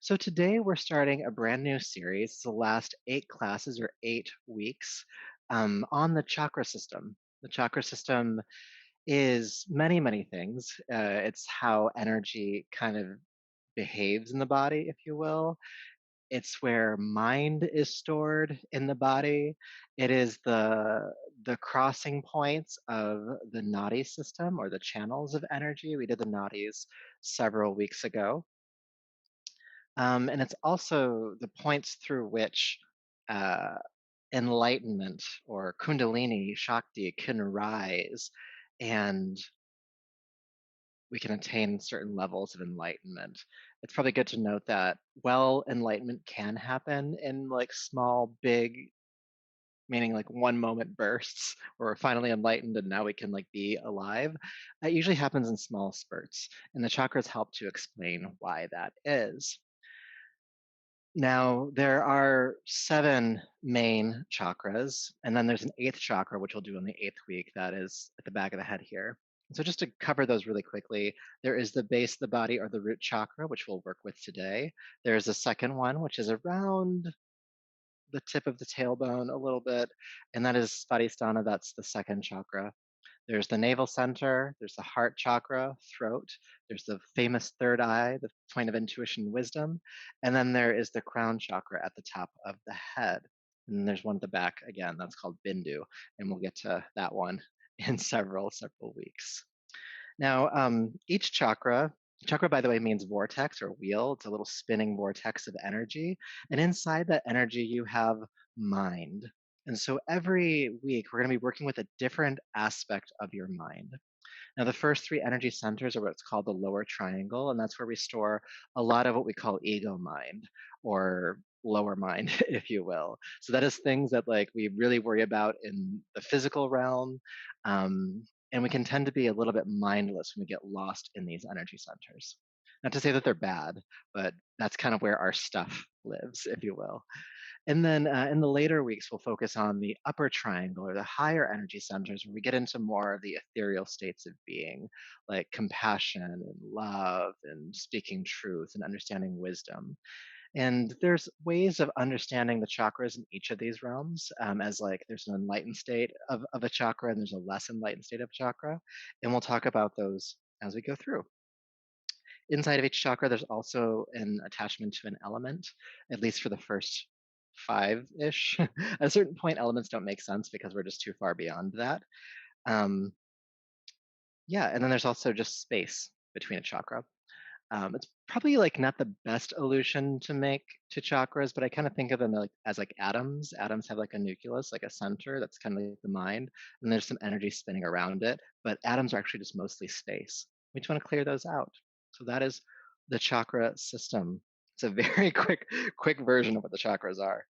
So today we're starting a brand new series. It's the last 8 classes or 8 weeks on the chakra system. The chakra system is many, many things. It's how energy kind of behaves in the body, if you will. It's where mind is stored in the body. It is the crossing points of the nadi system or the channels of energy. We did the nadis several weeks ago. And it's also the points through which uh, enlightenment or Kundalini Shakti can rise, and we can attain certain levels of enlightenment. It's probably good to note that while enlightenment can happen in like small, big, meaning like one moment bursts, where we're finally enlightened and now we can like be alive, that usually happens in small spurts. And the chakras help to explain why that is. Now, there are 7 main chakras, and then there's an 8th chakra, which we'll do on the 8th week. That is at the back of the head here. So just to cover those really quickly, there is the base of the body or the root chakra, which we'll work with today. There's a second one, which is around the tip of the tailbone a little bit, and that is Svadhisthana. That's the second chakra. There's the navel center, there's the heart chakra, throat, there's the famous third eye, the point of intuition and wisdom, and then there is the crown chakra at the top of the head. And then there's one at the back again, that's called Bindu, and we'll get to that one in several weeks. Now, each chakra, by the way, means vortex or wheel. It's a little spinning vortex of energy. And inside that energy, you have mind. And so every week, we're going to be working with a different aspect of your mind. Now, the first 3 energy centers are what's called the lower triangle, and that's where we store a lot of what we call ego mind or lower mind, if you will. So that is things that like we really worry about in the physical realm. And we can tend to be a little bit mindless when we get lost in these energy centers. Not to say that they're bad, but that's kind of where our stuff lives, if you will. And then in the later weeks, we'll focus on the upper triangle or the higher energy centers where we get into more of the ethereal states of being, like compassion and love and speaking truth and understanding wisdom. And there's ways of understanding the chakras in each of these realms, as like there's an enlightened state of a chakra and there's a less enlightened state of a chakra. And we'll talk about those as we go through. Inside of each chakra, there's also an attachment to an element, at least for the first 5-ish. At a certain point, elements don't make sense because we're just too far beyond that. Um, yeah, and then there's also just space between a chakra. It's probably like not the best illusion to make to chakras, but I kind of think of them like as like atoms. Atoms have like a nucleus, like a center that's kind of like the mind, and there's some energy spinning around it. But atoms are actually just mostly space. We just want to clear those out. So that is the chakra system. It's a very quick version of what the chakras are.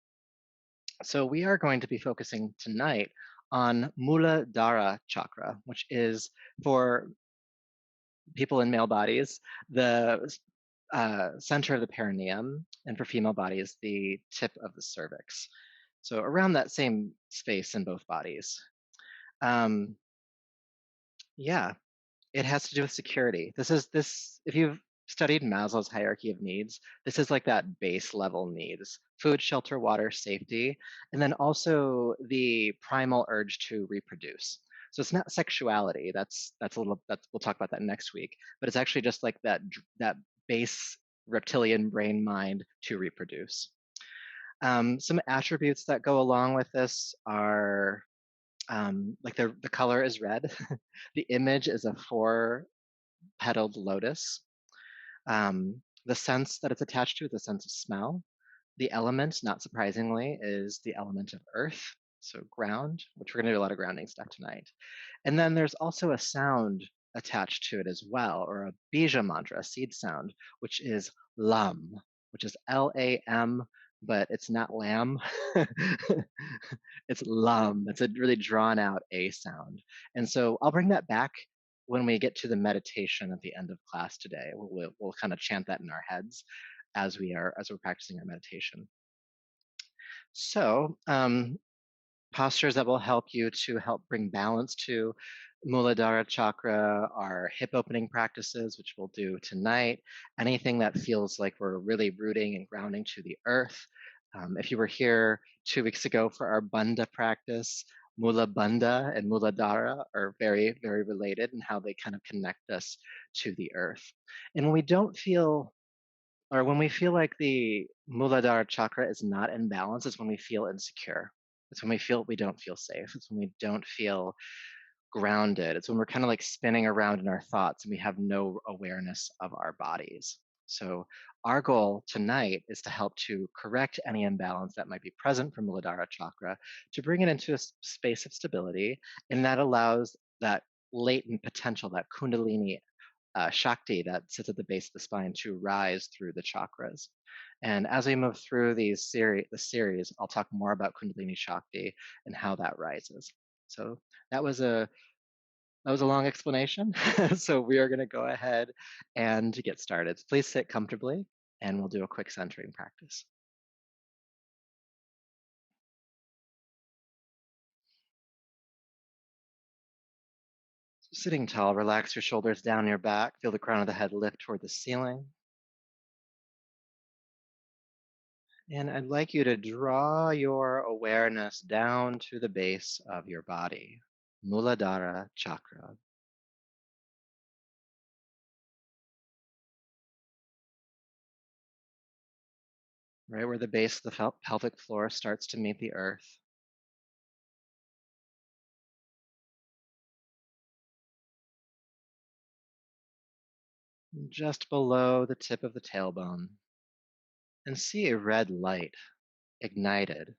So we are going to be focusing tonight on Muladhara chakra, which is for people in male bodies, the center of the perineum, and for female bodies, the tip of the cervix. So around that same space in both bodies. Um, yeah, it has to do with security. This, if you've studied Maslow's hierarchy of needs, this is like that base level needs: food, shelter, water, safety, and then also the primal urge to reproduce. So it's not sexuality. That's we'll talk about that next week. But it's actually just like that base reptilian brain mind to reproduce. Some attributes that go along with this are like the color is red. The image is a 4-petaled lotus. The sense that it's attached to is the sense of smell. The element, not surprisingly, is the element of earth, so ground, which we're going to do a lot of grounding stuff tonight. And then there's also a sound attached to it as well, or a bija mantra, a seed sound, which is lam, which is Lam, but it's not lamb. It's lam. It's a really drawn out A sound. And so I'll bring that back when we get to the meditation at the end of class today. We'll kind of chant that in our heads as we're practicing our meditation. So postures that will help you to help bring balance to Muladhara chakra are hip opening practices, which we'll do tonight. Anything that feels like we're really rooting and grounding to the earth. If you were here 2 weeks ago for our Bandha practice, Mula Bandha and Muladhara are very, very related in how they kind of connect us to the earth. And when we don't feel, or when we feel like the Muladhara chakra is not in balance, it's when we feel insecure. It's when we feel we don't feel safe. It's when we don't feel grounded. It's when we're kind of like spinning around in our thoughts and we have no awareness of our bodies. So, our goal tonight is to help to correct any imbalance that might be present from Muladhara chakra, to bring it into a space of stability, and that allows that latent potential, that Kundalini Shakti that sits at the base of the spine, to rise through the chakras. And as we move through the series, I'll talk more about Kundalini Shakti and how that rises. So that was a that was a long explanation. So we are going to go ahead and get started. Please sit comfortably and we'll do a quick centering practice. So sitting tall, relax your shoulders down your back. Feel the crown of the head lift toward the ceiling. And I'd like you to draw your awareness down to the base of your body, Muladhara chakra, right where the base of the pelvic floor starts to meet the earth. Just below the tip of the tailbone, and see a red light ignited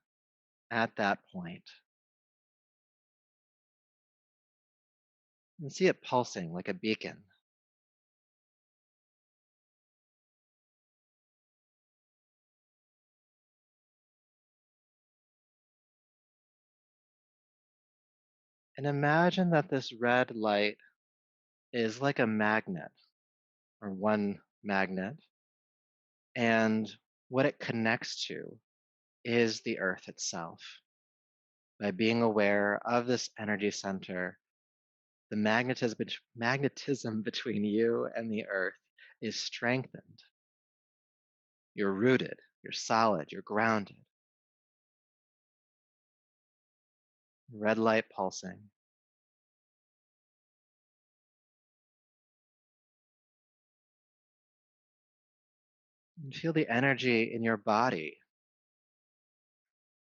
at that point, and see it pulsing like a beacon. And imagine that this red light is like a magnet, or one magnet, and what it connects to is the earth itself. By being aware of this energy center, the magnetism between you and the earth is strengthened. You're rooted, you're solid, you're grounded. Red light pulsing. And feel the energy in your body,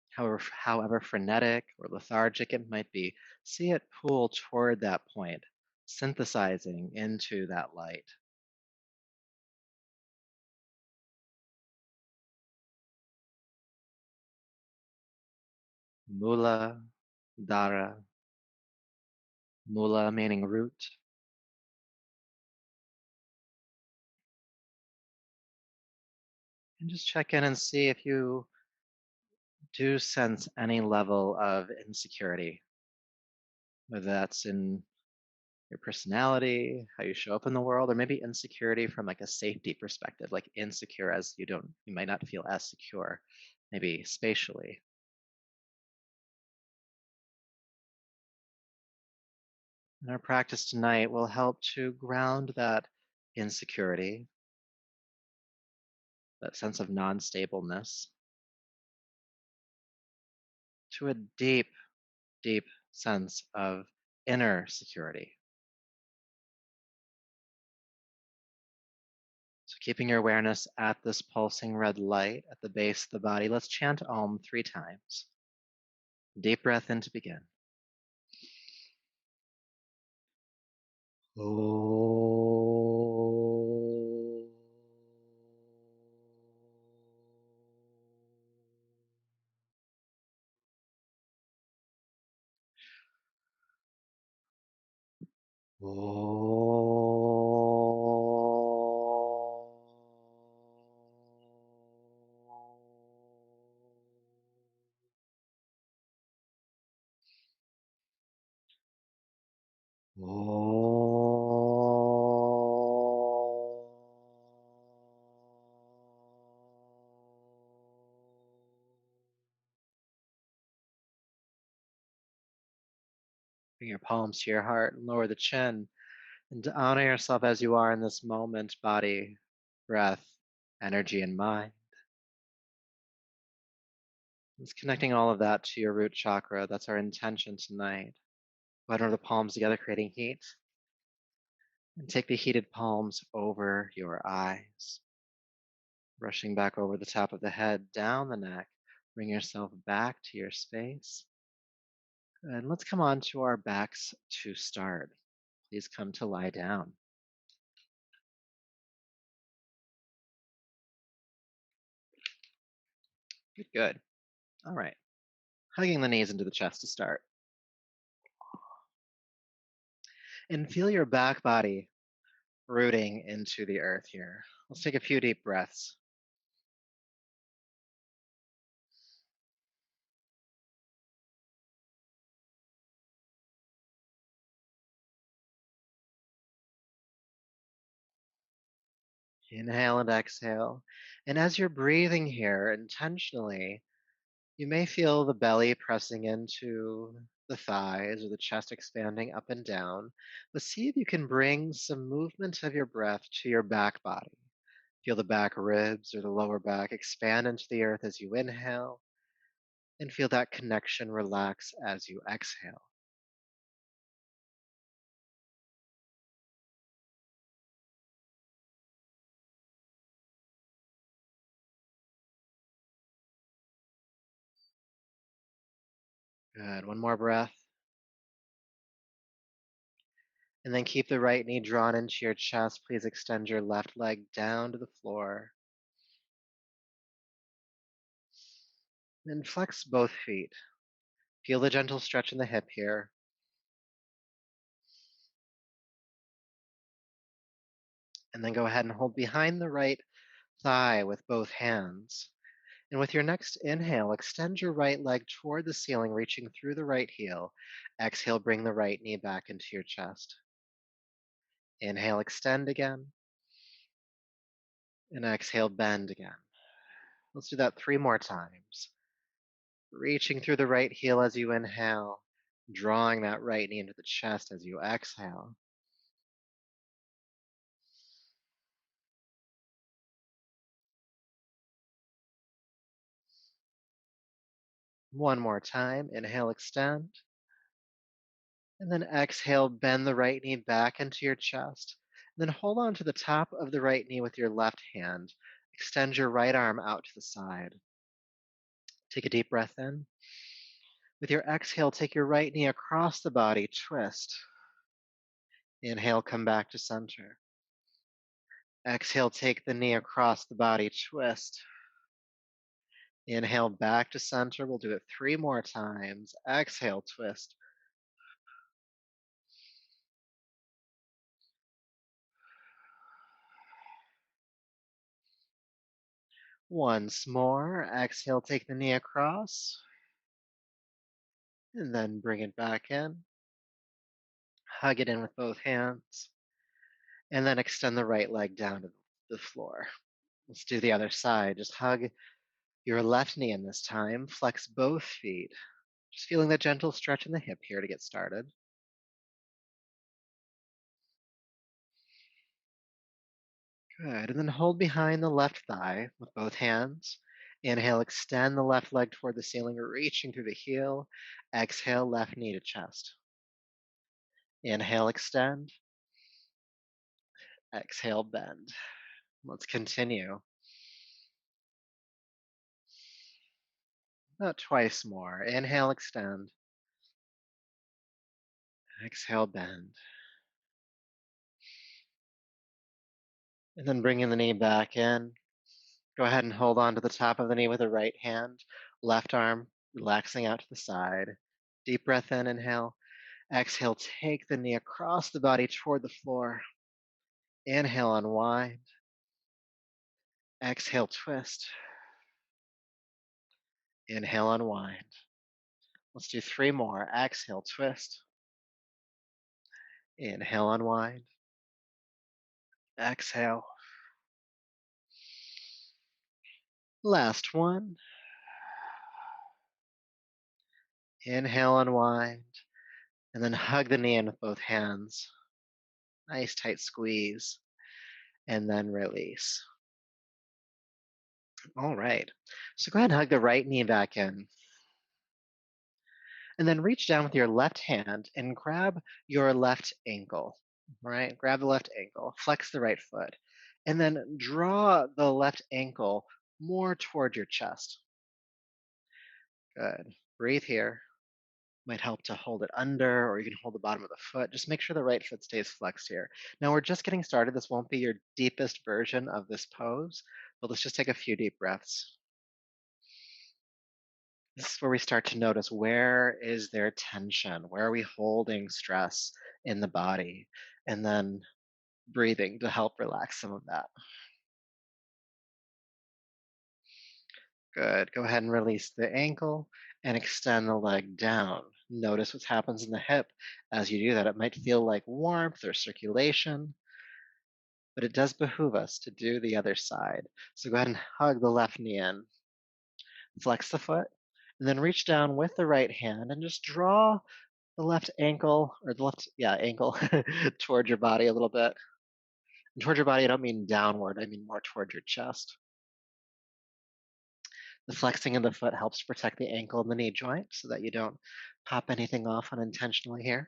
however frenetic or lethargic it might be. See it pull toward that point, synthesizing into that light. Mula, Dara, Mula meaning root. And just check in and see if you do sense any level of insecurity, whether that's in your personality, how you show up in the world, or maybe insecurity from like a safety perspective, like insecure as you might not feel as secure, maybe spatially. And our practice tonight will help to ground that insecurity, that sense of non-stableness, to a deep, deep sense of inner security. So keeping your awareness at this pulsing red light at the base of the body, let's chant Om 3 times. Deep breath in to begin. Om. Bring your palms to your heart and lower the chin. And to honor yourself as you are in this moment, body, breath, energy, and mind. It's connecting all of that to your root chakra. That's our intention tonight. Put under the palms together, creating heat. And take the heated palms over your eyes. Brushing back over the top of the head, down the neck. Bring yourself back to your space. And let's come on to our backs to start. Please come to lie down. Good, good. All right. Hugging the knees into the chest to start. And feel your back body rooting into the earth here. Let's take a few deep breaths. Inhale and exhale. And as you're breathing here intentionally, you may feel the belly pressing into the thighs or the chest expanding up and down. But see if you can bring some movement of your breath to your back body. Feel the back ribs or the lower back expand into the earth as you inhale, and feel that connection relax as you exhale. Good. One more breath. And then keep the right knee drawn into your chest. Please extend your left leg down to the floor. And flex both feet. Feel the gentle stretch in the hip here. And then go ahead and hold behind the right thigh with both hands. And with your next inhale, extend your right leg toward the ceiling, reaching through the right heel. Exhale, bring the right knee back into your chest. Inhale, extend again. And exhale, bend again. Let's do that 3 more times. Reaching through the right heel as you inhale, drawing that right knee into the chest as you exhale. One more time. Inhale, extend. And then exhale, bend the right knee back into your chest. And then hold on to the top of the right knee with your left hand. Extend your right arm out to the side. Take a deep breath in. With your exhale, take your right knee across the body, twist. Inhale, come back to center. Exhale, take the knee across the body, twist. Inhale, back to center. We'll do it 3 more times. Exhale, twist. Once more. Exhale, take the knee across. And then bring it back in. Hug it in with both hands. And then extend the right leg down to the floor. Let's do the other side. Just hug your left knee in this time. Flex both feet. Just feeling the gentle stretch in the hip here to get started. Good. And then hold behind the left thigh with both hands. Inhale, extend the left leg toward the ceiling, reaching through the heel. Exhale, left knee to chest. Inhale, extend. Exhale, bend. Let's continue. About twice more. Inhale, extend. Exhale, bend. And then bringing the knee back in. Go ahead and hold on to the top of the knee with the right hand. Left arm relaxing out to the side. Deep breath in, inhale. Exhale, take the knee across the body toward the floor. Inhale, unwind. Exhale, twist. Inhale, unwind. Let's do 3 more. Exhale, twist. Inhale, unwind. Exhale. Last one. Inhale, unwind. And then hug the knee in with both hands. Nice tight squeeze. And then release. All right. So go ahead and hug the right knee back in. And then reach down with your left hand and grab your left ankle. All right. Grab the left ankle. Flex the right foot. And then draw the left ankle more toward your chest. Good. Breathe here. Might help to hold it under, or you can hold the bottom of the foot. Just make sure the right foot stays flexed here. Now we're just getting started. This won't be your deepest version of this pose, but let's just take a few deep breaths. This is where we start to notice, where is there tension? Where are we holding stress in the body? And then breathing to help relax some of that. Good. Go ahead and release the ankle and extend the leg down. Notice what happens in the hip as you do that. It might feel like warmth or circulation, but it does behoove us to do the other side. So go ahead and hug the left knee in, flex the foot, and then reach down with the right hand and just draw the left ankle, or the left, ankle toward your body a little bit. And toward your body, I don't mean downward, I mean more toward your chest. The flexing of the foot helps protect the ankle and the knee joint so that you don't pop anything off unintentionally here.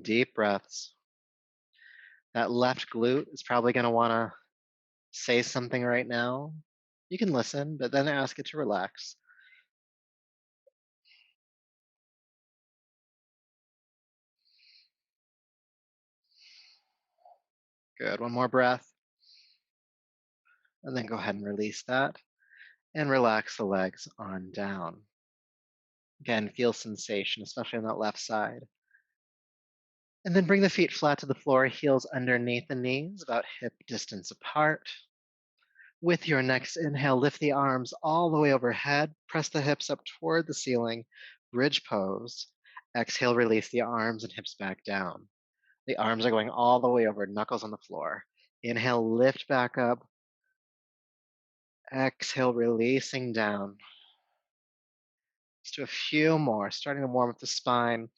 Deep breaths. That left glute is probably going to want to say something right now. You can listen, but then ask it to relax. Good. One more breath. And then go ahead and release that and relax the legs on down. Again, feel sensation, especially on that left side. And then bring the feet flat to the floor, heels underneath the knees, about hip distance apart. With your next inhale, lift the arms all the way overhead, press the hips up toward the ceiling, bridge pose. Exhale, release the arms and hips back down. The arms are going all the way over, knuckles on the floor. Inhale, lift back up. Exhale, releasing down. Let's do a few more, starting to warm up the spine.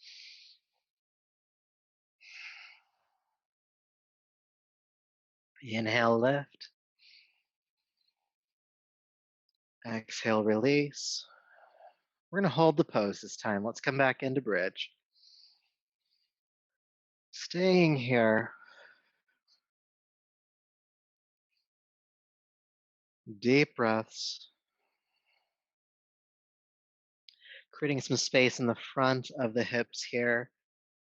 Inhale, lift. Exhale, release. We're going to hold the pose this time. Let's come back into bridge. Staying here. Deep breaths. Creating some space in the front of the hips here,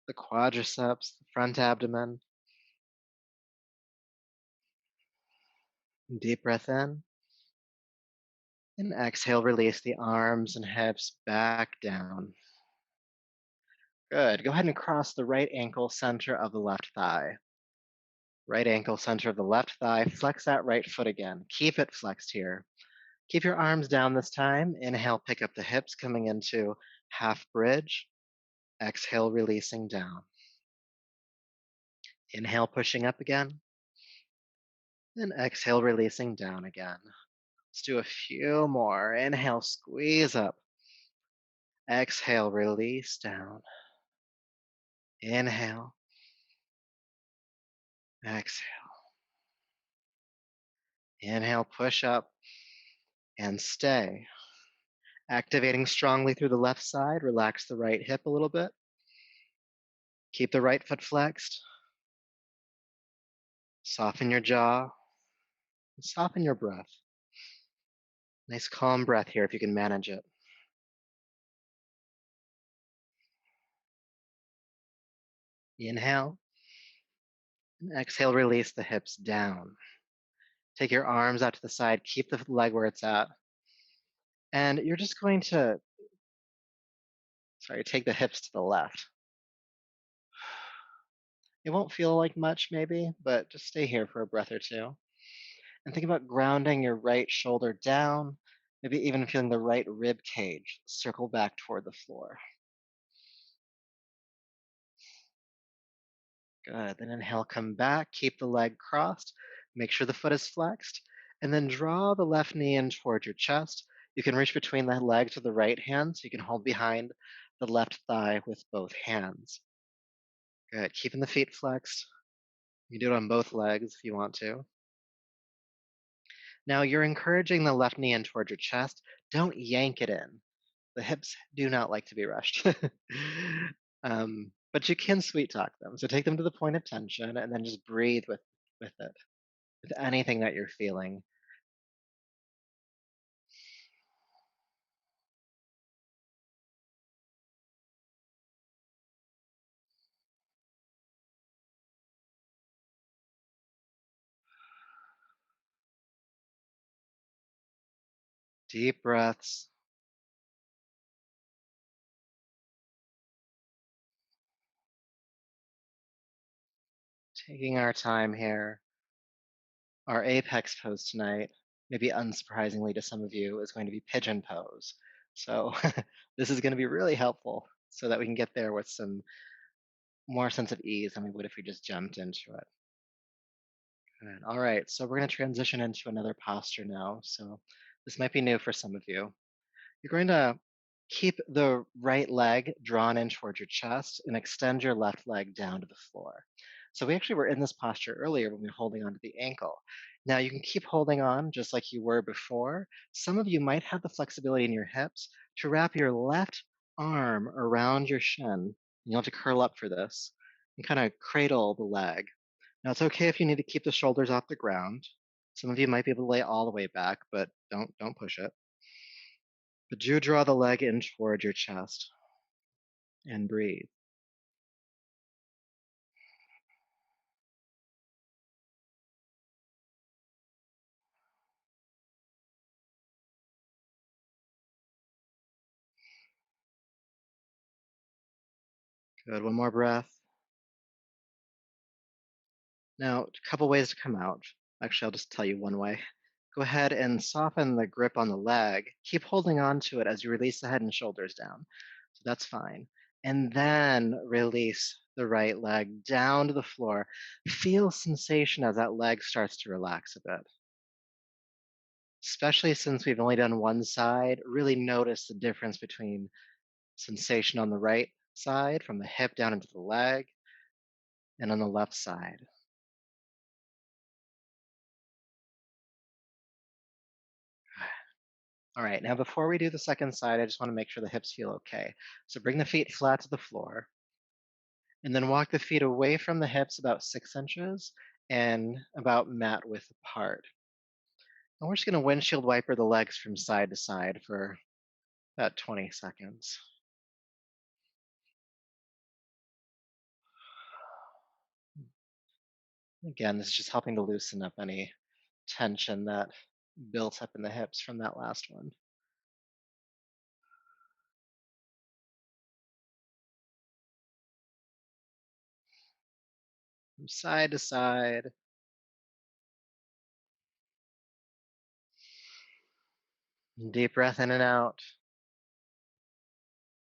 the quadriceps, the front abdomen. Deep breath in. And exhale, release the arms and hips back down. Good. Go ahead and cross the right ankle, center of the left thigh. Right ankle, center of the left thigh. Flex that right foot again. Keep it flexed here. Keep your arms down this time. Inhale, pick up the hips, coming into half bridge. Exhale, releasing down. Inhale, pushing up again. And exhale, releasing down again. Let's do a few more. Inhale, squeeze up. Exhale, release down. Inhale. Exhale. Inhale, push up and stay. Activating strongly through the left side. Relax the right hip a little bit. Keep the right foot flexed. Soften your jaw. Soften your breath. Nice calm breath here if you can manage it. Inhale. And exhale, release the hips down. Take your arms out to the side. Keep the leg where it's at. And you're just going to, take the hips to the left. It won't feel like much maybe, but just stay here for a breath or two. And think about grounding your right shoulder down, maybe even feeling the right rib cage circle back toward the floor. Good. Then inhale, come back, keep the leg crossed, make sure the foot is flexed, and then draw the left knee in toward your chest. You can reach between the legs with the right hand, so you can hold behind the left thigh with both hands. Good. Keeping the feet flexed. You can do it on both legs if you want to. Now you're encouraging the left knee in towards your chest. Don't yank it in. The hips do not like to be rushed. But you can sweet talk them. So take them to the point of tension and then just breathe with it, with anything that you're feeling. Deep breaths. Taking our time here. Our apex pose tonight, maybe unsurprisingly to some of you, is going to be pigeon pose. So this is going to be really helpful so that we can get there with some more sense of ease than we would if we just jumped into it. Good. All right, so we're going to transition into another posture now. So this might be new for some of you. You're going to keep the right leg drawn in towards your chest and extend your left leg down to the floor. So we actually were in this posture earlier when we were holding onto the ankle. Now you can keep holding on just like you were before. Some of you might have the flexibility in your hips to wrap your left arm around your shin. You'll have to curl up for this and kind of cradle the leg. Now it's okay if you need to keep the shoulders off the ground. Some of you might be able to lay all the way back, but don't push it. But do draw the leg in toward your chest and breathe. Good. One more breath. Now, a couple ways to come out. Actually, I'll just tell you one way. Go ahead and soften the grip on the leg. Keep holding on to it as you release the head and shoulders down. So that's fine. And then release the right leg down to the floor. Feel sensation as that leg starts to relax a bit. Especially since we've only done one side, really notice the difference between sensation on the right side from the hip down into the leg and on the left side. All right, now before we do the second side, I just want to make sure the hips feel okay. So bring the feet flat to the floor and then walk the feet away from the hips about 6 inches and about mat width apart. And we're just going to windshield wiper the legs from side to side for about 20 seconds. Again, this is just helping to loosen up any tension that built up in the hips from that last one. From side to side. Deep breath in and out.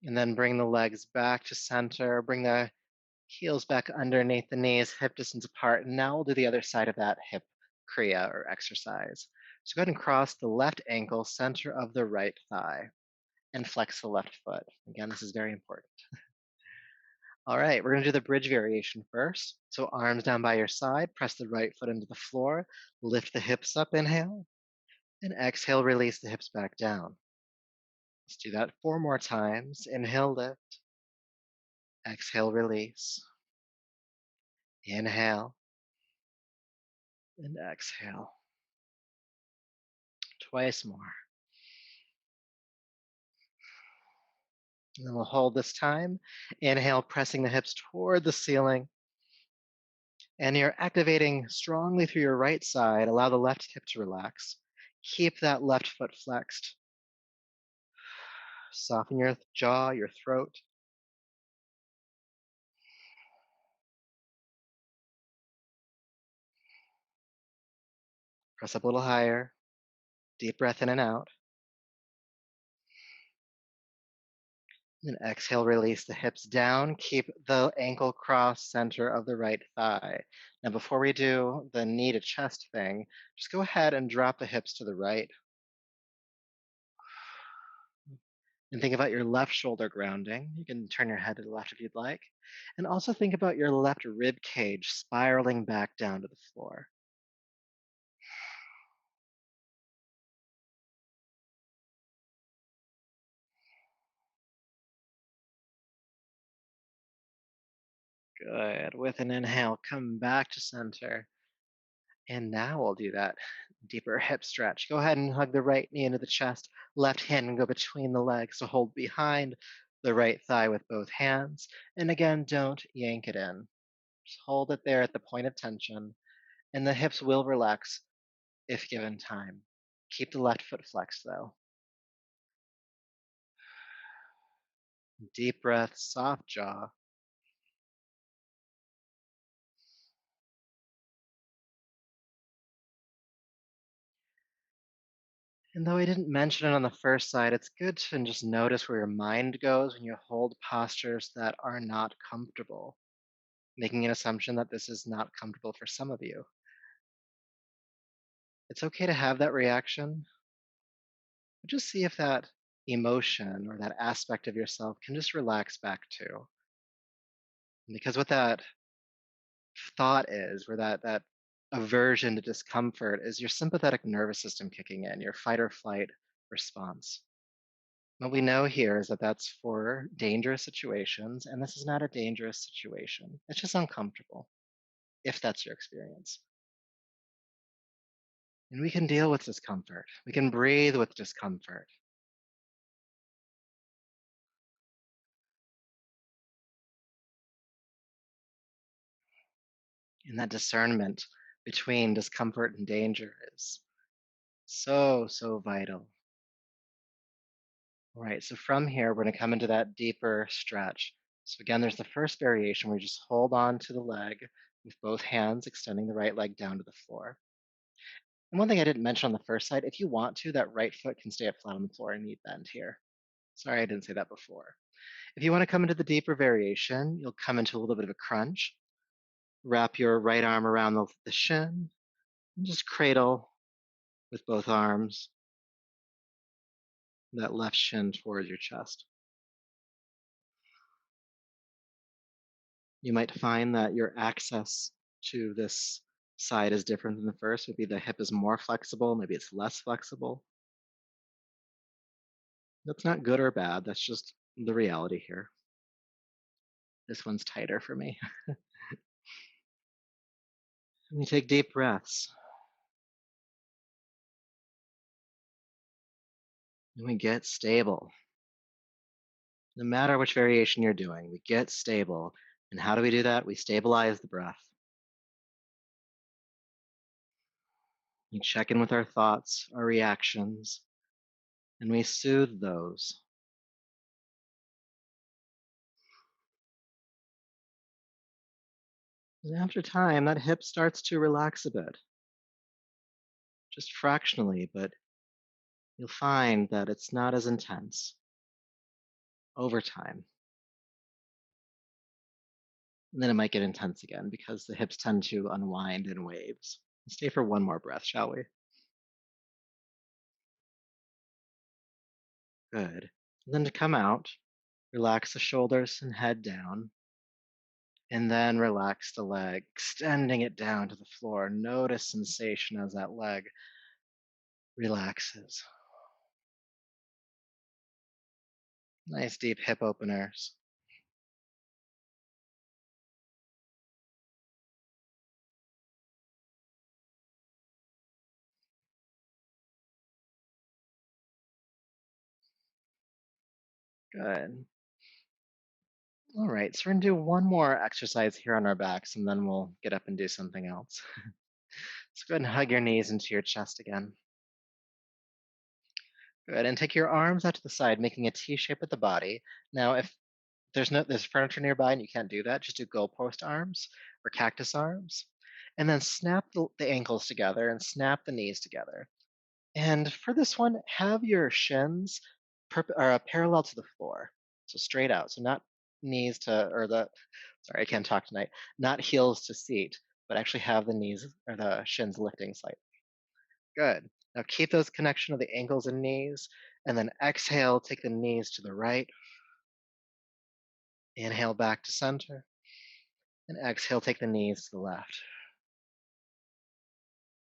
And then bring the legs back to center. Bring the heels back underneath the knees, hip distance apart. And now we'll do the other side of that hip kriya or exercise. So go ahead and cross the left ankle, center of the right thigh, and flex the left foot. Again, this is very important. All right, we're going to do the bridge variation first. So arms down by your side, press the right foot into the floor, lift the hips up, inhale, and exhale, release the hips back down. Let's do that 4 more times. Inhale, lift, exhale, release, inhale, and exhale. Twice more. And then we'll hold this time. Inhale, pressing the hips toward the ceiling. And you're activating strongly through your right side. Allow the left hip to relax. Keep that left foot flexed. Soften your jaw, your throat. Press up a little higher. Deep breath in and out. And exhale, release the hips down. Keep the ankle cross center of the right thigh. Now, before we do the knee to chest thing, just go ahead and drop the hips to the right. And think about your left shoulder grounding. You can turn your head to the left if you'd like. And also think about your left rib cage spiraling back down to the floor. Good. With an inhale, come back to center. And now we'll do that deeper hip stretch. Go ahead and hug the right knee into the chest. Left hand and go between the legs. So hold behind the right thigh with both hands. And again, don't yank it in. Just hold it there at the point of tension. And the hips will relax if given time. Keep the left foot flexed though. Deep breath, soft jaw. And though I didn't mention it on the first side, it's good to just notice where your mind goes when you hold postures that are not comfortable, making an assumption that this is not comfortable for some of you. It's okay to have that reaction, but just see if that emotion or that aspect of yourself can just relax back too. Because what that thought is, or that aversion to discomfort, is your sympathetic nervous system kicking in, your fight or flight response. What we know here is that that's for dangerous situations, and this is not a dangerous situation. It's just uncomfortable, if that's your experience. And we can deal with discomfort. We can breathe with discomfort. And that discernment between discomfort and danger is so, so vital. All right, so from here, we're going to come into that deeper stretch. So again, there's the first variation where you just hold on to the leg with both hands, extending the right leg down to the floor. And one thing I didn't mention on the first side, if you want to, that right foot can stay up flat on the floor and knee bend here. Sorry, I didn't say that before. If you want to come into the deeper variation, you'll come into a little bit of a crunch. Wrap your right arm around the shin and just cradle with both arms that left shin towards your chest. You might find that your access to this side is different than the first. Maybe the hip is more flexible, maybe it's less flexible. That's not good or bad, that's just the reality here. This one's tighter for me. And we take deep breaths. And we get stable. No matter which variation you're doing, we get stable. And how do we do that? We stabilize the breath. We check in with our thoughts, our reactions, and we soothe those. And after time, that hip starts to relax a bit, just fractionally, but you'll find that it's not as intense over time. And then it might get intense again because the hips tend to unwind in waves. Stay for one more breath, shall we? Good. And then to come out, relax the shoulders and head down. And then relax the leg, extending it down to the floor. Notice sensation as that leg relaxes. Nice deep hip openers. Good. All right, so we're gonna do one more exercise here on our backs and then we'll get up and do something else. So go ahead and hug your knees into your chest again. Good, and take your arms out to the side, making a T shape with the body. Now, if there's furniture nearby and you can't do that, just do goalpost arms or cactus arms. And then snap the ankles together and snap the knees together. And for this one, have your shins parallel to the floor, so straight out. So not knees to, or sorry, I can't talk tonight. Not heels to seat, but actually have the knees or the shins lifting slightly. Good. Now keep those connection of the ankles and knees, And then exhale, take the knees to the right. Inhale back to center. And exhale, take the knees to the left.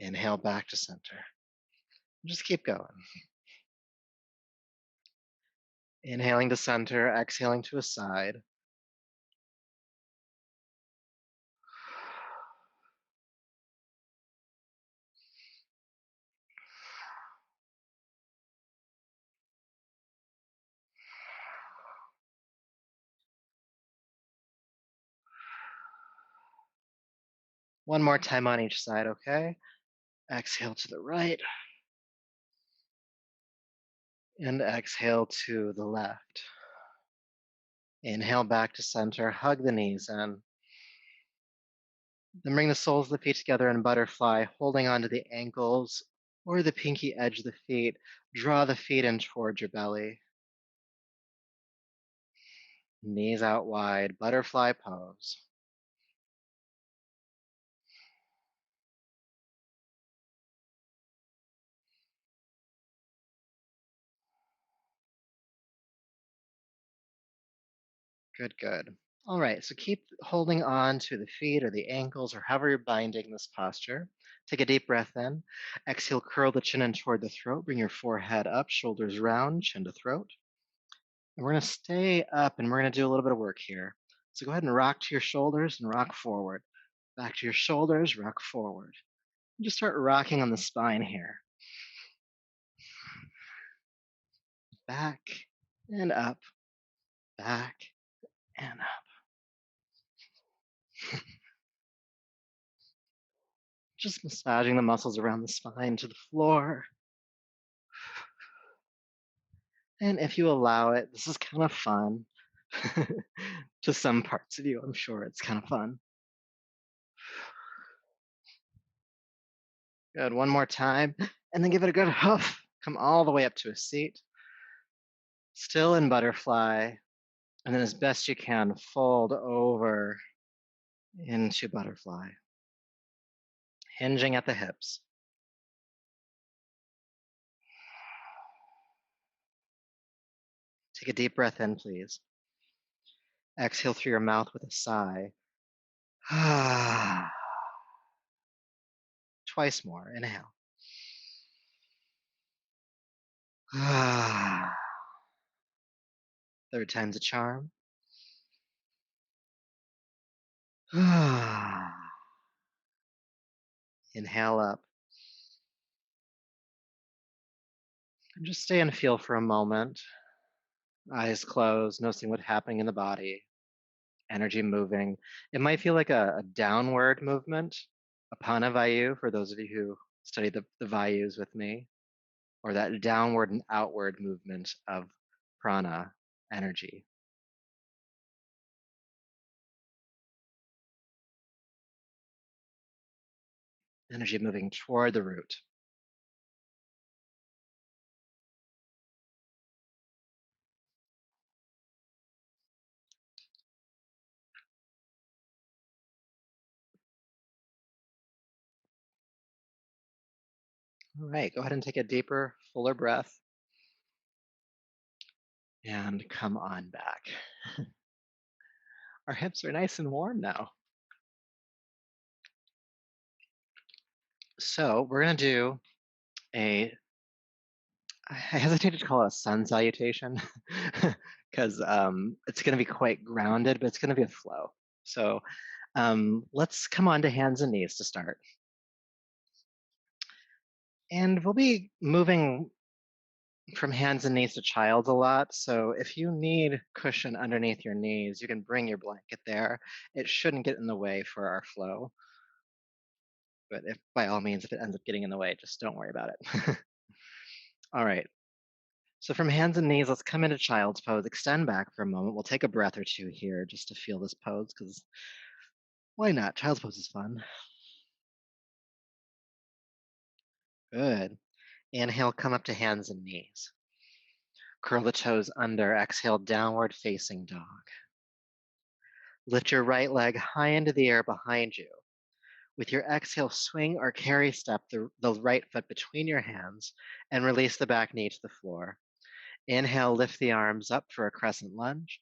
Inhale back to center. Just keep going. Inhaling to center, exhaling to a side. One more time on each side, okay? Exhale to the right. And exhale to the left. Inhale back to center, hug the knees in. Then bring the soles of the feet together in butterfly, holding onto the ankles or the pinky edge of the feet. Draw the feet in towards your belly. Knees out wide, butterfly pose. Good, good. All right, so keep holding on to the feet or the ankles or however you're binding this posture. Take a deep breath in. Exhale, curl the chin in toward the throat. Bring your forehead up, shoulders round, chin to throat. And we're going to stay up and we're going to do a little bit of work here. So go ahead and rock to your shoulders and rock forward. Back to your shoulders, rock forward. And just start rocking on the spine here. Back and up, back and up. Just massaging the muscles around the spine to the floor. And if you allow it, this is kind of fun. To some parts of you, I'm sure it's kind of fun. Good, one more time. And then give it a good hoof. Come all the way up to a seat. Still in butterfly. And then as best you can, fold over into butterfly. Hinging at the hips. Take a deep breath in, please. Exhale through your mouth with a sigh. Twice more. Inhale. Third time's a charm. Inhale up. And just stay and feel for a moment. Eyes closed, noticing what's happening in the body. Energy moving. It might feel like a downward movement, a Apana Vayu, for those of you who study the Vayus with me, or that downward and outward movement of prana, energy. Energy moving toward the root. All right, go ahead and take a deeper, fuller breath. And come on back. Our hips are nice and warm now. So we're going to do I hesitate to call it a sun salutation because it's going to be quite grounded, but it's going to be a flow. So let's come on to hands and knees to start. And we'll be moving from hands and knees to child's a lot. So if you need cushion underneath your knees, you can bring your blanket there. It shouldn't get in the way for our flow. But if by all means, if it ends up getting in the way, just don't worry about it. All right. So from hands and knees, let's come into child's pose. Extend back for a moment. We'll take a breath or two here just to feel this pose, because why not? Child's pose is fun. Good. Inhale, come up to hands and knees. Curl the toes under. Exhale, downward facing dog. Lift your right leg high into the air behind you. With your exhale, swing or carry step the right foot between your hands and release the back knee to the floor. Inhale, lift the arms up for a crescent lunge.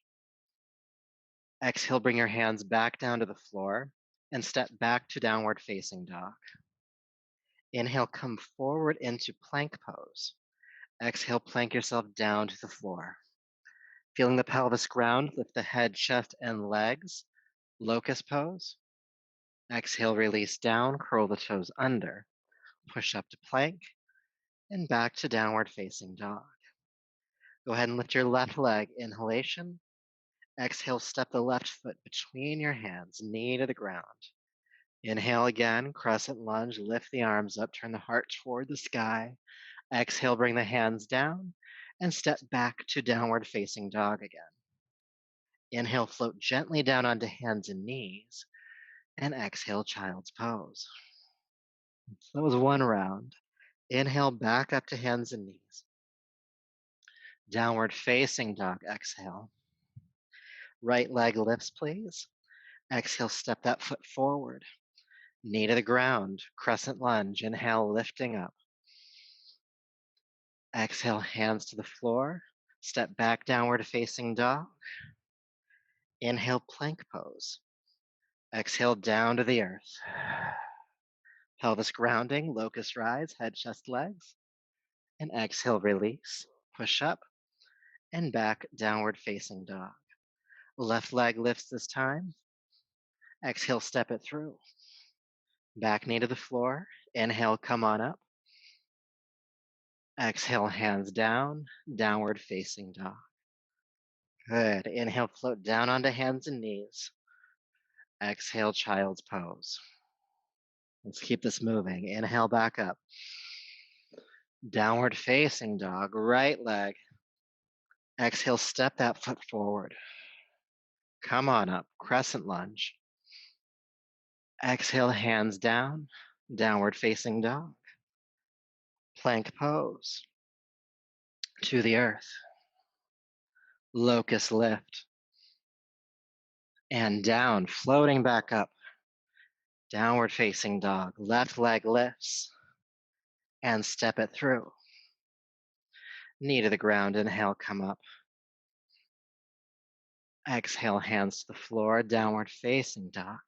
Exhale, bring your hands back down to the floor and step back to downward facing dog. Inhale, come forward into plank pose. Exhale, plank yourself down to the floor. Feeling the pelvis ground, lift the head, chest, and legs. Locust pose. Exhale, release down, curl the toes under. Push up to plank and back to downward facing dog. Go ahead and lift your left leg. Inhalation. Exhale, step the left foot between your hands, knee to the ground. Inhale again, crescent lunge, lift the arms up, turn the heart toward the sky. Exhale, bring the hands down and step back to downward facing dog again. Inhale, float gently down onto hands and knees, and exhale, child's pose. So that was one round. Inhale, back up to hands and knees. Downward facing dog, exhale. Right leg lifts, please. Exhale, step that foot forward. Knee to the ground, crescent lunge. Inhale, lifting up. Exhale, hands to the floor. Step back, downward facing dog. Inhale, plank pose. Exhale, down to the earth. Pelvis grounding, locust rise, head, chest, legs. And exhale, release. Push up and back, downward facing dog. Left leg lifts this time. Exhale, step it through. Back knee to the floor. Inhale, come on up. Exhale, hands down, downward facing dog. Good. Inhale, float down onto hands and knees. Exhale, child's pose. Let's keep this moving. Inhale, back up. Downward facing dog, right leg. Exhale, step that foot forward. Come on up, crescent lunge. Exhale, hands down, downward facing dog. Plank pose. To the earth. Locust lift. And down, floating back up. Downward facing dog. Left leg lifts. And step it through. Knee to the ground, inhale, come up. Exhale, hands to the floor, downward facing dog.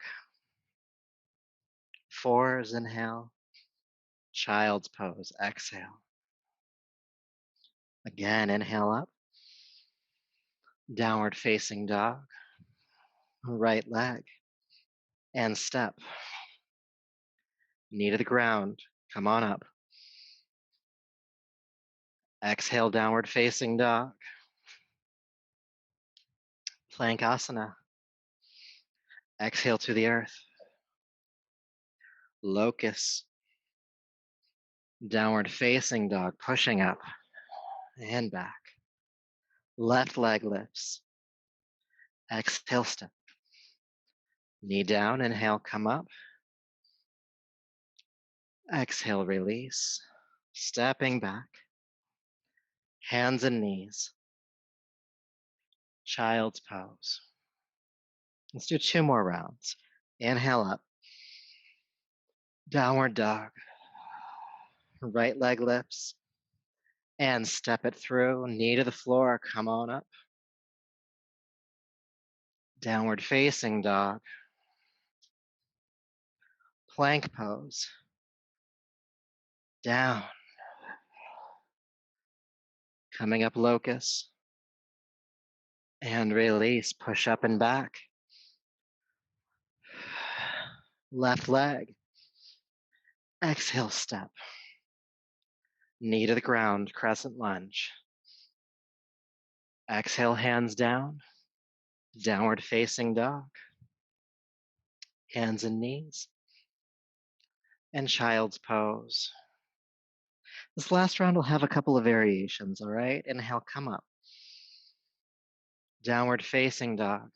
Fours, inhale. Child's pose, exhale. Again, inhale up. Downward facing dog. Right leg. And step. Knee to the ground, come on up. Exhale, downward facing dog. Plank asana. Exhale to the earth. Locust. Downward facing dog, pushing up and back. Left leg lifts. Exhale, step. Knee down, inhale, come up. Exhale, release. Stepping back. Hands and knees. Child's pose. Let's do 2 more rounds. Inhale up. Downward dog. Right leg lifts. And step it through. Knee to the floor. Come on up. Downward facing dog. Plank pose. Down. Coming up locust. And release. Push up and back. Left leg. Exhale, step. Knee to the ground, crescent lunge. Exhale, hands down. Downward facing dog. Hands and knees. And child's pose. This last round will have a couple of variations, all right? Inhale, come up. Downward facing dog.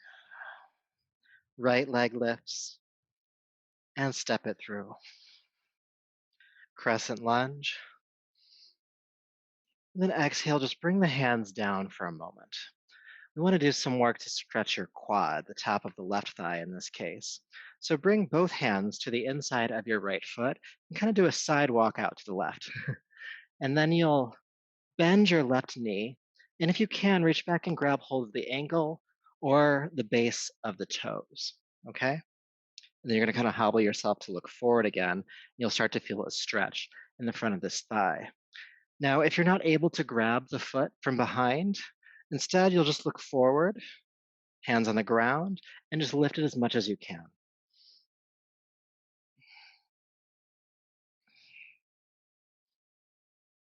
Right leg lifts. And step it through. Crescent lunge. And then exhale, just bring the hands down for a moment. We want to do some work to stretch your quad, the top of the left thigh in this case. So bring both hands to the inside of your right foot and kind of do a side walk out to the left. And then you'll bend your left knee And if you can, reach back and grab hold of the ankle or the base of the toes. Okay? And then you're going to kind of hobble yourself to look forward again. You'll start to feel a stretch in the front of this thigh. Now, if you're not able to grab the foot from behind, instead you'll just look forward, hands on the ground, and just lift it as much as you can.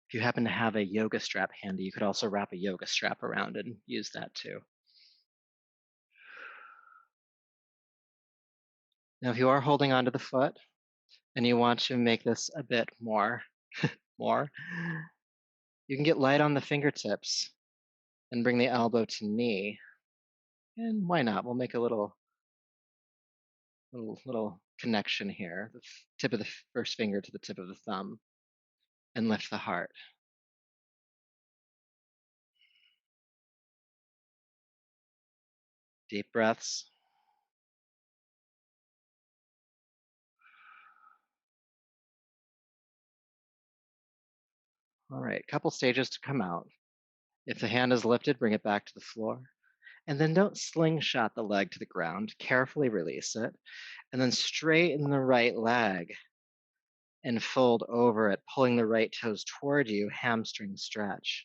If you happen to have a yoga strap handy, you could also wrap a yoga strap around and use that too. Now, if you are holding onto the foot and you want to make this a bit more, you can get light on the fingertips and bring the elbow to knee. And why not? We'll make a little connection here. The tip of the first finger to the tip of the thumb, and lift the heart. Deep breaths. All right, couple stages to come out. If the hand is lifted, bring it back to the floor. And then don't slingshot the leg to the ground. Carefully release it. And then straighten the right leg and fold over it, pulling the right toes toward you, hamstring stretch.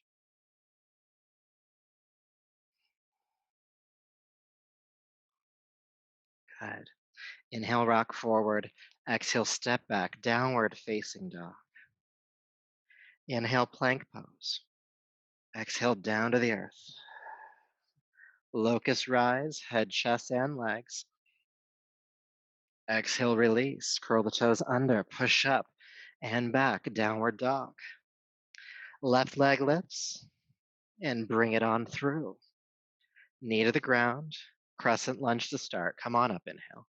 Good. Inhale, rock forward. Exhale, step back, downward facing dog. Inhale, plank pose. Exhale, down to the earth. Locust rise, head, chest, and legs. Exhale, release. Curl the toes under, push up and back, downward dog. Left leg lifts and bring it on through. Knee to the ground, crescent lunge to start. Come on up, inhale.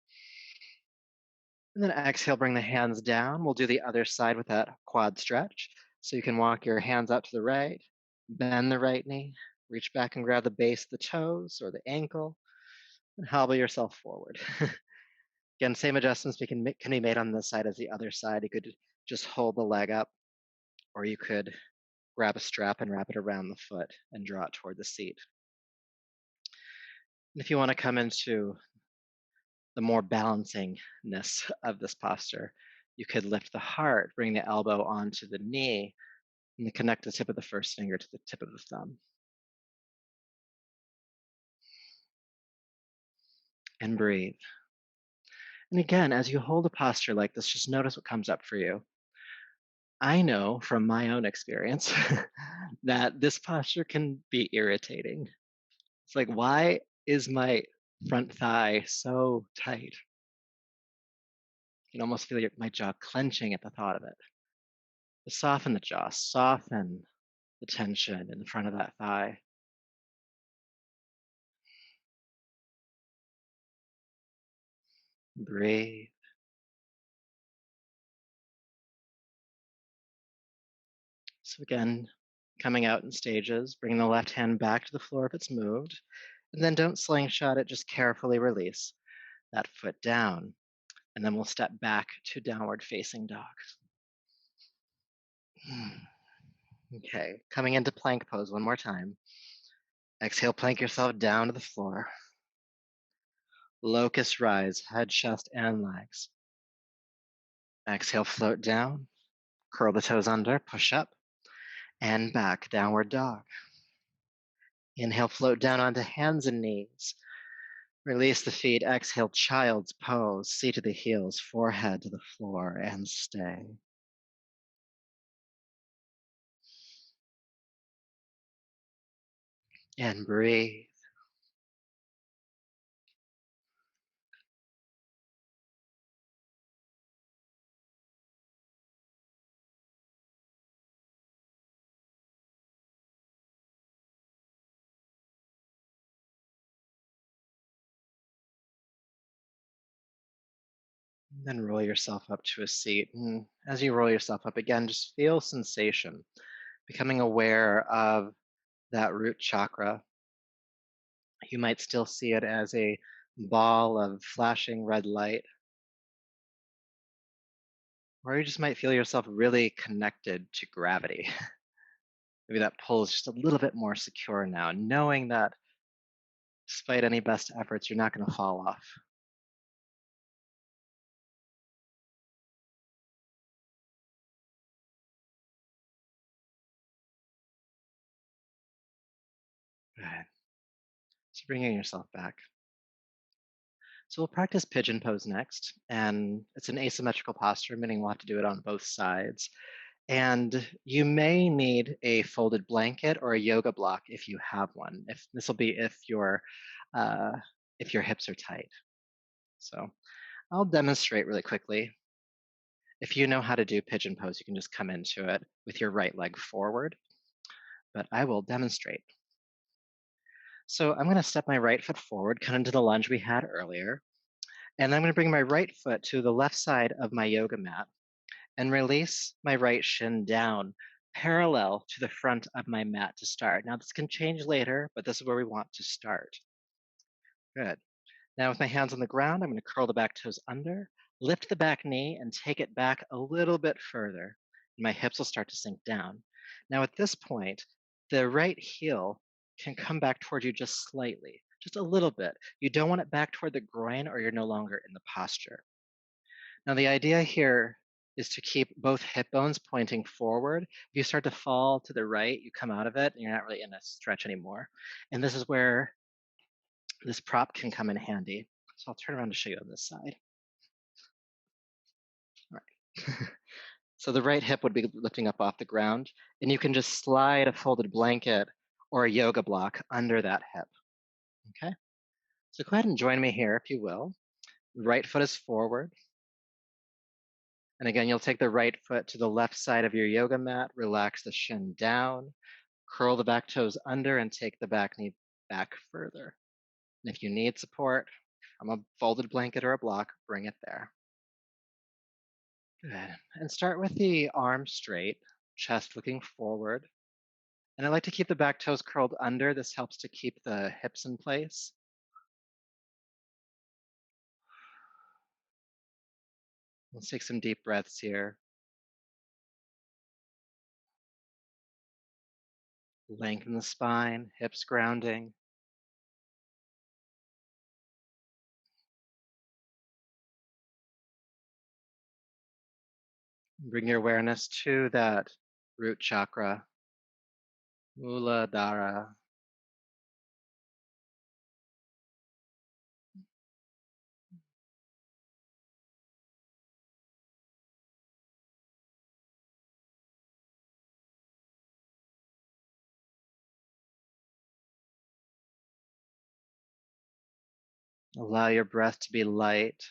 And then exhale, bring the hands down. We'll do the other side with that quad stretch. So you can walk your hands out to the right, bend the right knee, reach back and grab the base of the toes or the ankle, and hobble yourself forward. Again, same adjustments can be made on this side as the other side. You could just hold the leg up, or you could grab a strap and wrap it around the foot and draw it toward the seat. And if you want to come into the more balancingness of this posture, you could lift the heart, bring the elbow onto the knee, and connect the tip of the first finger to the tip of the thumb. And breathe. And again, as you hold a posture like this, just notice what comes up for you. I know from my own experience that this posture can be irritating. It's like, why is my front thigh so tight? You can almost feel my jaw clenching at the thought of it. Just soften the jaw, soften the tension in the front of that thigh. Breathe. So again, coming out in stages, bring the left hand back to the floor if it's moved, and then don't slingshot it, just carefully release that foot down. And then we'll step back to downward facing dog. Okay, coming into plank pose one more time. Exhale, plank yourself down to the floor. Locust rise, head, chest, and legs. Exhale, float down. Curl the toes under, push up, and back, downward dog. Inhale, float down onto hands and knees. Release the feet. Exhale, child's pose. Seat to the heels, forehead to the floor, and stay. And breathe. Then roll yourself up to a seat. And as you roll yourself up again, just feel sensation, becoming aware of that root chakra. You might still see it as a ball of flashing red light, or you just might feel yourself really connected to gravity, Maybe that pull is just a little bit more secure now, knowing that despite any best efforts, you're not going to fall off. Good. So bringing yourself back. So we'll practice pigeon pose next, and it's an asymmetrical posture, meaning we'll have to do it on both sides. And you may need a folded blanket or a yoga block if you have one. If this will be uh, if your hips are tight. So I'll demonstrate really quickly. If you know how to do pigeon pose, you can just come into it with your right leg forward, but I will demonstrate. So I'm going to step my right foot forward, kind of into the lunge we had earlier, and I'm going to bring my right foot to the left side of my yoga mat and release my right shin down parallel to the front of my mat to start. Now this can change later, but this is where we want to start. Good. Now with my hands on the ground, I'm going to curl the back toes under, lift the back knee and take it back a little bit further. My hips will start to sink down. Now at this point, the right heel can come back toward you just slightly, just a little bit. You don't want it back toward the groin or you're no longer in the posture. Now, the idea here is to keep both hip bones pointing forward. If you start to fall to the right, you come out of it and you're not really in a stretch anymore. And this is where this prop can come in handy. So I'll turn around to show you on this side. All right. So the right hip would be lifting up off the ground, and you can just slide a folded blanket or a yoga block under that hip. Okay. So go ahead and join me here if you will. Right foot is forward. And again, you'll take the right foot to the left side of your yoga mat, relax the shin down, curl the back toes under, and take the back knee back further. And if you need support from a folded blanket or a block, bring it there. Good. And start with the arms straight, chest looking forward. And I like to keep the back toes curled under. This helps to keep the hips in place. Let's take some deep breaths here. Lengthen the spine, hips grounding. Bring your awareness to that root chakra, Muladhara. Allow your breath to be light.